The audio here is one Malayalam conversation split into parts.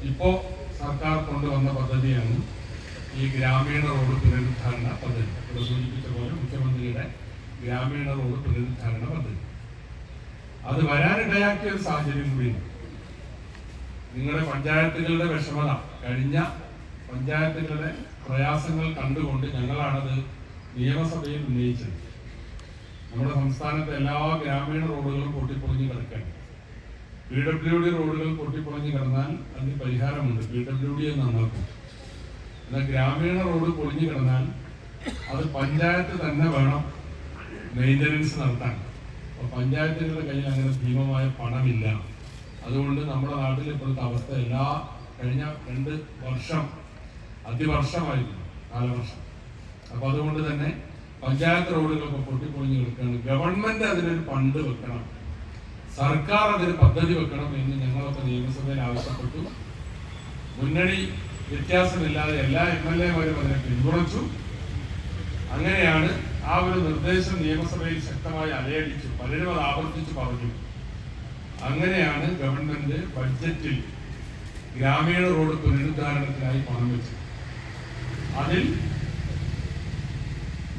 ഇപ്പോൾ സർക്കാർ കൊണ്ടുവന്ന പദ്ധതിയാണ് ഈ ഗ്രാമീണ റോഡ് പുനരുദ്ധാരണ പദ്ധതി. ഇവിടെ സൂചിപ്പിച്ച പോലെ മുഖ്യമന്ത്രിയുടെ ഗ്രാമീണ റോഡ് പുനരുദ്ധാരണ പദ്ധതി. അത് വരാനിടയാക്കിയ ഒരു സാഹചര്യം കൂടിയുണ്ട്. നിങ്ങളുടെ പഞ്ചായത്തുകളുടെ വിഷമത, കഴിഞ്ഞ പഞ്ചായത്തുകളുടെ പ്രയാസങ്ങൾ കണ്ടുകൊണ്ട് ഞങ്ങളാണത് നിയമസഭയിൽ ഉന്നയിച്ചത്. നമ്മുടെ സംസ്ഥാനത്തെ എല്ലാ ഗ്രാമീണ റോഡുകളും പൊട്ടിപ്പൊളിഞ്ഞ് കിടക്കുകയാണ്. PWD റോഡുകൾ പൊട്ടിപ്പൊളിഞ്ഞ് കിടന്നാൽ അതിന് പരിഹാരമുണ്ട്, PWD നന്നാക്കും. എന്നാൽ ഗ്രാമീണ റോഡ് പൊളിഞ്ഞു കിടന്നാൽ അത് പഞ്ചായത്ത് തന്നെ വേണം മെയിൻ്റനൻസ് നടത്താൻ. അപ്പോൾ പഞ്ചായത്തുകളുടെ കയ്യിൽ അങ്ങനെ ഭീമമായ പണമില്ല. അതുകൊണ്ട് നമ്മുടെ നാട്ടിൽ ഇപ്പോഴത്തെ അവസ്ഥ കഴിഞ്ഞ 2 വർഷം അതിവർഷമായിരുന്നു, കാലവർഷം. അപ്പോൾ അതുകൊണ്ട് തന്നെ പഞ്ചായത്ത് റോഡുകളൊക്കെ പൊട്ടിപ്പൊളിഞ്ഞ് കിടക്കുകയാണ്. ഗവൺമെന്റ് അതിനൊരു ഫണ്ട് വെക്കണം, സർക്കാർ അതിന് പദ്ധതി വെക്കണം എന്ന് ഞങ്ങളൊക്കെ നിയമസഭയിൽ ആവശ്യപ്പെട്ടു. മുന്നണി വ്യത്യാസമില്ലാതെ എല്ലാ MLA-മാരും അതിനെ പിന്തുണച്ചു. അങ്ങനെയാണ് ആ ഒരു നിർദ്ദേശം നിയമസഭയിൽ ശക്തമായി അലയടിച്ചു, പലരും അത് ആവർത്തിച്ചു പറഞ്ഞു. അങ്ങനെയാണ് ഗവൺമെന്റ് ബഡ്ജറ്റിൽ ഗ്രാമീണ റോഡ് പുനരുദ്ധാരണത്തിനായി പണം വെച്ചത്. അതിൽ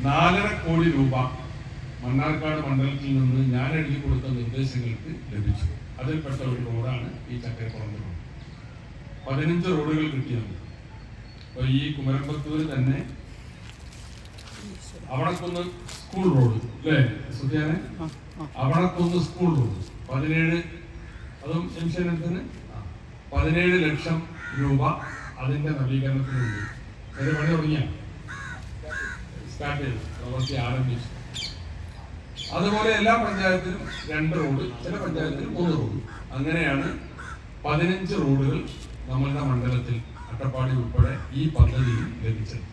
4.5 കോടി രൂപ മണ്ണാർക്കാട് മണ്ഡലത്തിൽ നിന്ന് ഞാൻ എഴുതി കൊടുത്ത നിർദ്ദേശങ്ങൾക്ക് ലഭിച്ചു. അതിൽപ്പെട്ട ഒരു റോഡാണ് ഈ ചക്കരക്കുളം റോഡ്. 15 റോഡുകൾ കിട്ടിയത്. അപ്പോൾ ഈ കുമരമ്പത്തൂർ തന്നെ അവണക്കുന്ന് സ്കൂൾ റോഡ് അല്ലേ സുധിയാനെ, അവണക്കുന്ന് സ്കൂൾ റോഡ് 17, അതും ജംഗ്ഷനത്തിന് 17 ലക്ഷം രൂപ അതിന്റെ നവീകരണത്തിനുണ്ട്. അതിന്റെ പണി തുടങ്ങിയ സ്റ്റാർട്ട് ചെയ്തു, പ്രവൃത്തി ആരംഭിച്ചു. അതുപോലെ എല്ലാ പഞ്ചായത്തിലും 2 റോഡ്, ചില പഞ്ചായത്തിൽ 3 റോഡ്. അങ്ങനെയാണ് 15 റോഡുകൾ നമ്മളുടെ മണ്ഡലത്തിൽ അട്ടപ്പാടി ഉൾപ്പെടെ ഈ പദ്ധതിയിൽ ലഭിച്ചത്.